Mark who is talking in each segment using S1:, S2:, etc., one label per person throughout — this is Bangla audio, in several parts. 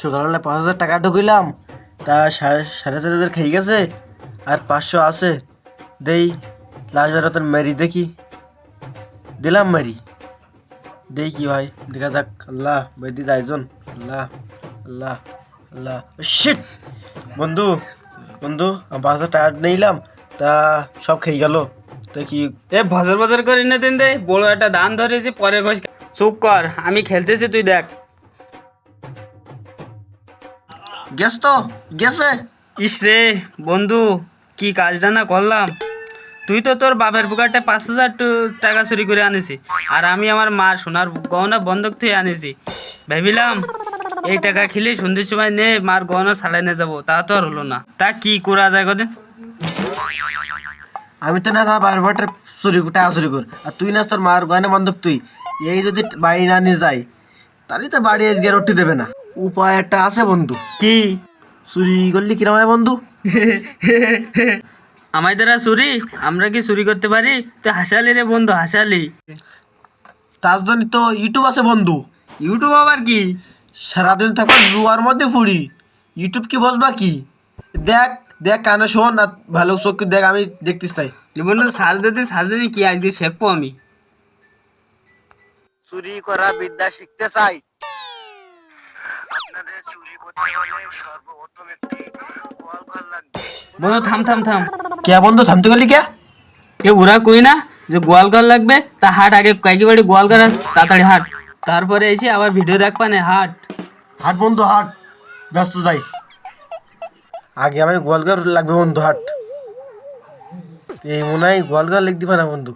S1: সকালবেলা 5,000 টাকা ঢুকিলাম, তা সাড়ে 4,500 খেয়ে গেছে, আর 500 আছে। দেই লাস্ট বেরোতেন মেরি দেখি, দিলাম মেরি, দেই কি ভাই, দেখা যাক। আল্লাহ বেদি যাইজন, আল্লাহ আল্লাহ আল্লাহ। শিট বন্ধু, বন্ধু 5,000 টাকা নিলাম, তা সব খেয়ে গেল। তো কি
S2: এ ভজর ভজর করে না দিন দে, বড় একটা দান ধরেছি পরে ঘোষ। চুপ কর, আমি খেলতেছি, তুই দেখ।
S1: গেছ তো গেছে।
S2: ইস রে বন্ধু, কি কাজটা না করলাম। তুই তো তোর বাপের পকেটে 5,000 টাকা চুরি করে আনিছি, আর আমি আমার মার সোনার গহনা বন্ধক তুই আনিছি। ভেবিলাম এই টাকা খেলে সন্ধ্যের সময় নে মার গহনা ছাড়াই নিয়ে যাবো, তা তো আর হলো না। তা কি করা যায় কদিন?
S1: আমি তো না তোমার বাবার ভাটের টাকা চুরি কর, আর তুই না তোর মার গয়না বান্ধব। তুই এই যদি বাড়ি না নিয়ে যাই, তাহলে তো বাড়ি আজকে রুটি দেবে না। উপায় একটা আছে বন্ধু।
S2: কি?
S1: চুরি করলি কিরম হয় বন্ধু?
S2: আমায় দ্বারা চুরি? আমরা কি চুরি করতে পারি? তুই হাসালি রে বন্ধু, হাসালি।
S1: তার জন্য তো ইউটিউব আছে বন্ধু।
S2: ইউটিউব আবার কি?
S1: সারাদিন থাকবা জুয়ার মধ্যে ফুড়ি, ইউটিউব কি বসবা কি? দেখ দেখ, কানে শোন, আর ভালো চোখ দেখ, আমি দেখতিস তাই।
S2: বন্ধু সাজতে কি আজকে শেখবো আমি।
S1: চুরি করা বিদ্যা শিখতে চাই? আপনাদের চুরি করতে হলে সর্বপ্রথম একটি গোয়ালঘর লাগবে।
S2: বন্ধু থাম থাম থাম।
S1: কে বন্ধু, থামতে গেলি কে?
S2: কে ওরা কই না যে গোয়ালঘর লাগবে, তা হাট আগে কয়েকি বাড়ি গোয়ালঘর আস, তাড়াতাড়ি হাট, তারপরে এসে আবার ভিডিও দেখ পানে হাট।
S1: হাট বন্ধু হাট, ব্যস্ত যাই। আগে আমি গোয়ালঘর লাগবে বন্ধু, হাট। এই মনে হয় গোয়ালঘর লিখ দিবা না বন্ধু।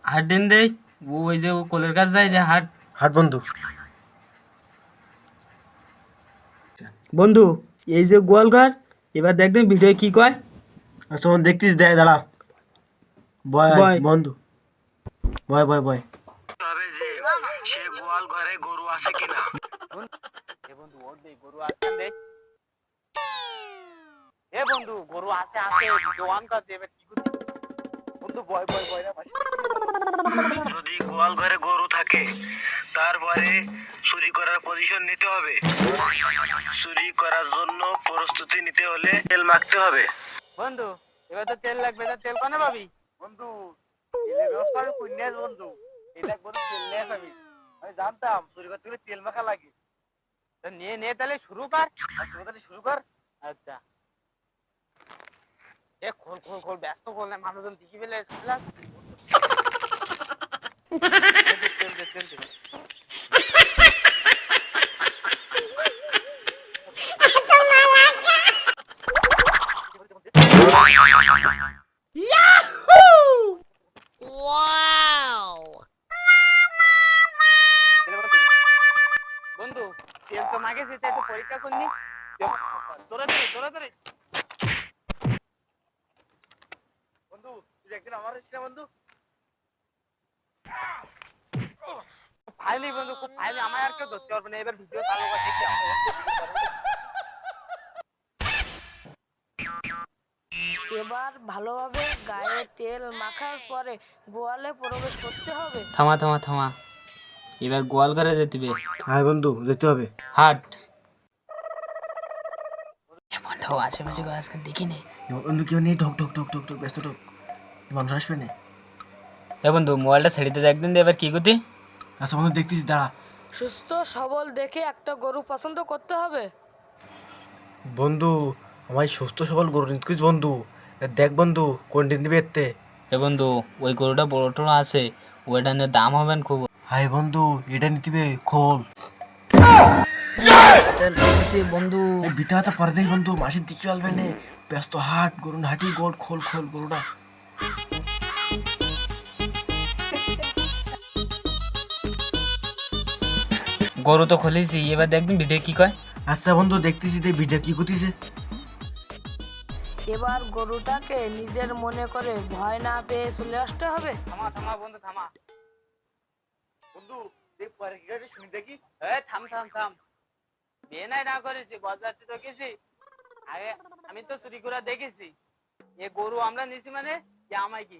S2: হাট দিন দেই, ওই যে ও কোলের কাছে যায় যে হাট।
S1: হাট বন্ধু।
S2: বন্ধু এই যে গোয়ালঘর, এবার দেখবেন ভিডিও কি কয়।
S1: আচ্ছা বন্ধু দেখতিস, দেয় দাঁড়া। বয়
S2: বয়।
S1: বন্ধু, বয় বয় বয়। তবে যে সে গোয়াল ঘরে গরু আছে কিনা।
S2: এ বন্ধু ওর দেই গরু আছে দেই। এ বন্ধু গরু আছে ভিডিও অন কর দে, এবার কি করবি? বন্ধু বয় বয় বয় না পাশে।
S1: যদি গোয়াল ঘরে গরু থাকে, তারপরে চুরি করার পজিশন নিতে হবে। চুরি করার জন্য প্রস্তুতি নিতে হলে তেল মাখতে হবে।
S2: বন্ধু এবার তো তেল লাগবে, তা তেল কোনে পাবি?
S1: বন্ধু তেলের ব্যবস্থা আমি করে নিয়ে আসবো বন্ধু। এটা বন্ধু তেল নিয়ে আসবি, আমি জানতাম চুরি করতে গেলে তেল মাখা লাগে।
S2: তা নিয়ে নে তাহলে শুরু কর।
S1: আচ্ছা তাহলে শুরু কর।
S2: আচ্ছা এ খোল খোল খোল, ব্যস্ত করলে মানুষজন দেখি ফেলে বুঝলাম। তেল দে তেল দে। বন্ধু তেল তো মাগেছি, তাই তো পরীক্ষা করনি। তোরা ধরে
S1: বন্ধু তুই একদিন আমার এসেছিস বন্ধু।
S2: ফাইলি বন্ধু, খুব ফাইলি, আমার আর কেউ ধরতে পারবে না। এবার ভিডিও চালু করে দেখি
S3: এবার ভালোভাবে গায়ে তেল মাখার পরে গোয়ালে প্রবেশ করতে হবে।
S2: থামা থামা থামা, এবার গোয়াল ঘরে যেতে হবে।
S1: হ্যাঁ বন্ধু যেতে হবে।
S2: হাট। এ বন্ধু আশেপাশে আজকে দেখিনি।
S1: বন্ধু কেউ নেই, ঢোক ঢোক ঢোক ঢোক ঢোক, ব্যস্ত ঢোক, মানুষ আসবে না।
S2: এ বন্ধু মোবাইলটা ছেড়ে দিতে একদিন দিয়ে, এবার কি করতি?
S1: আচ্ছা বন্ধু দেখতেছি, দাঁড়া।
S3: সুস্থ সবল দেখে একটা গরু পছন্দ করতে হবে।
S1: বন্ধু আমায় সুস্থ সবল গরু নিতে কইস বন্ধু। দেখ বন্ধু কোনটি নিবে এতে।
S2: এ বন্ধু ওই গরুটা বড় টড়ো আছে, ওইটা নিয়ে দাম হবে না খুব।
S1: হাই বন্ধু এটা নিতে খোল।
S2: বন্ধু
S1: বিটা হাতে পরে দেই বন্ধু, মাসির দিকে আলবে নে। ব্যস্ত হাট, গরু হাঁটি গোল, খোল খোল গরুটা।
S2: গরু তো খুলেছি, এবার দেখবি ভিডিও কি কয়।
S1: আচ্ছা বন্ধু দেখতেছি, দে বিটা কি করতেছে।
S3: এবার গরুটাকে নিজের মনে করে ভয় না পেয়ে চলে আসতে হবে।
S2: থামা থামা বন্ধু থামা।
S1: বন্ধু দেখ পরে কি করে শুনি দেখি।
S2: থাম থাম থাম, বিয়ে নাই না করেছি, বরযাত্রী তো গেছি আগে। আমি তো চুরি করে দেখেছি, এ গরু আমরা নিছি মানে আমায় কি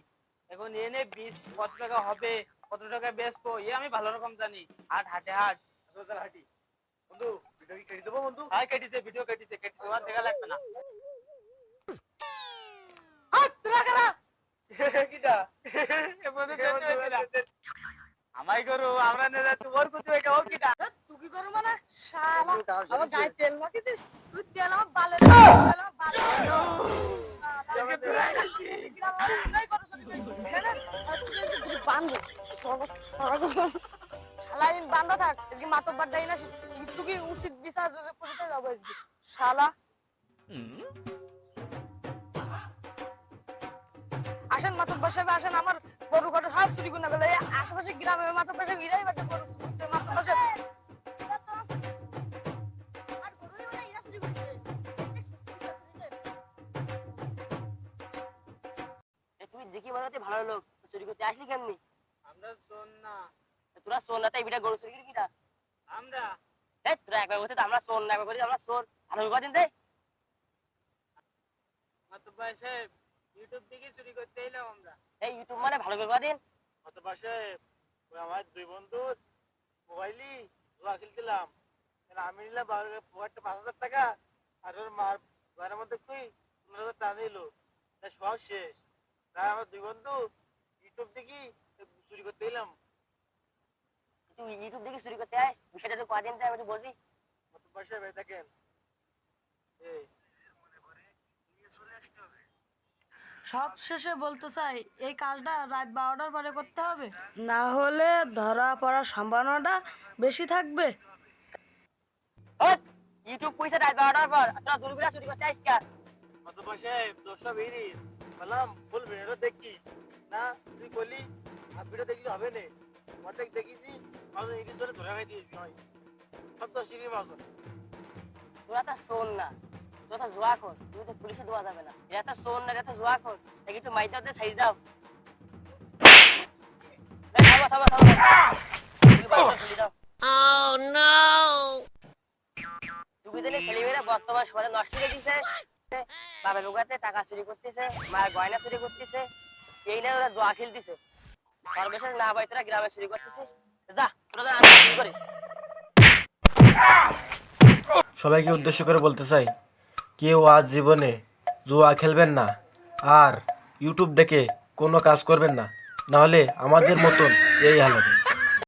S2: এখন এনে 20 কত টাকা হবে কত টাকা বেচবো আমি ভালো রকম জানি। হাট হাটে হাট
S1: হাঁটি বন্ধু, ভিডিও কি কেটে দেবো বন্ধু?
S2: হাই কেটিতে ভিডিও কেটিতে আর দেখা লাগবে না।
S1: কিটা
S2: আমাই করো আমরা নেতা তোমার কুতু একা ও কিটা
S3: তুই কি করো মানে শালা আমার গায়ে তেল মাখিছিস তুই তেল আমার বালে তেল আমার বালে শালা বান্ধা থাক এদিকে মাতব্বার দেয় না তুই কি উচিত বিচার করতে যাবো আজকে শালা আসেন মাতব্বার সাহেব আসেন আমার গরু কটা সব চুরি করে গেলে আশেপাশে গ্রামে মাতব্বার সাহেব ইরাই বাটে গরু চুরি করতে মাতব্বার সাহেব
S4: তুই দেখি মনে হচ্ছে ভালো লোক চুরি করতে আসলি কেমনি?
S2: আমরা শোন না
S4: তোরা শোন না তাই বিটা গরু চুরি করি কিটা?
S2: আমরা
S4: তোরা একবার বলছে আমরা শোন না একবার করি আমরা শোন ভালো কদিন দে।
S2: মাতব্বার সাহেব ইউটিউব থেকে চুরি করতে এলাম আমরা।
S4: এই ইউটিউব মানে ভালো করে কদিন
S1: কত পাশে ওই আমার দুই বন্ধু মোবাইলই জুয়া খেলছিলাম, আমি নিলাম পকেটে 5,000 টাকা আর ওর মার ঘরের মধ্যে তুই 15,000 টাকা নিল, তাই সব শেষ। তাই আমার দুই বন্ধু ইউটিউব দেখি চুরি করতে এলাম।
S4: তুই ইউটিউব দেখে চুরি করতে আস বিষয়টা তো কদিন দেয় আমি বলছি।
S1: কত পয়সা বের থাকেন এই
S3: সব শেষে বলতে চাই এই কাজটা রাত 12টার পরে করতে হবে, না হলে ধরা পড়ার সম্ভাবনাটা বেশি থাকবে।
S4: ইউটিউব পয়সা রাত 12টার পর তোরা দূর করে চুরি করতে আইস কার?
S1: কত পয়সা দোষটা বেরি বললাম ফুল ভিডিও দেখি না, তুই বললি আর ভিডিও দেখলে হবে না, অর্ধেক দেখেছি আমাদের ইডির জন্য ধরে খাই দিয়েছি নয় সব তো সিঁড়ি মাছ।
S4: তোরা তো শোন না তোরা তো জোয়া খোর, তুই তো পুলিশে দেওয়া যাবে না। এরা তো শোন না এরা তো জোয়া খোর, দেখি একটু মাইদাও দিয়ে সাইজ দাও। থামো থামো থামো তুই বাচ্চা খুলি দাও। তুই দিলে ছেলেমেয়েরা বর্তমান সমাজে নষ্ট করে দিছে, বাবার লোকাতে টাকা চুরি করতেছে, মায়ের গয়না চুরি করতেছে, এই নিয়ে ওরা জোয়া খেলতেছে। সর্বশেষ না ভাই তোরা গ্রামে চুরি করতেছিস, যা তোরা যা আমি চুরি করিস।
S1: সবাইকে উদ্দেশ্য করে বলতে চাই, কেউ আজ জীবনে জুয়া খেলবেন না আর ইউটিউব দেখে কোনো কাজ করবেন না, নাহলে আমাদের মতন এই হাল হবে।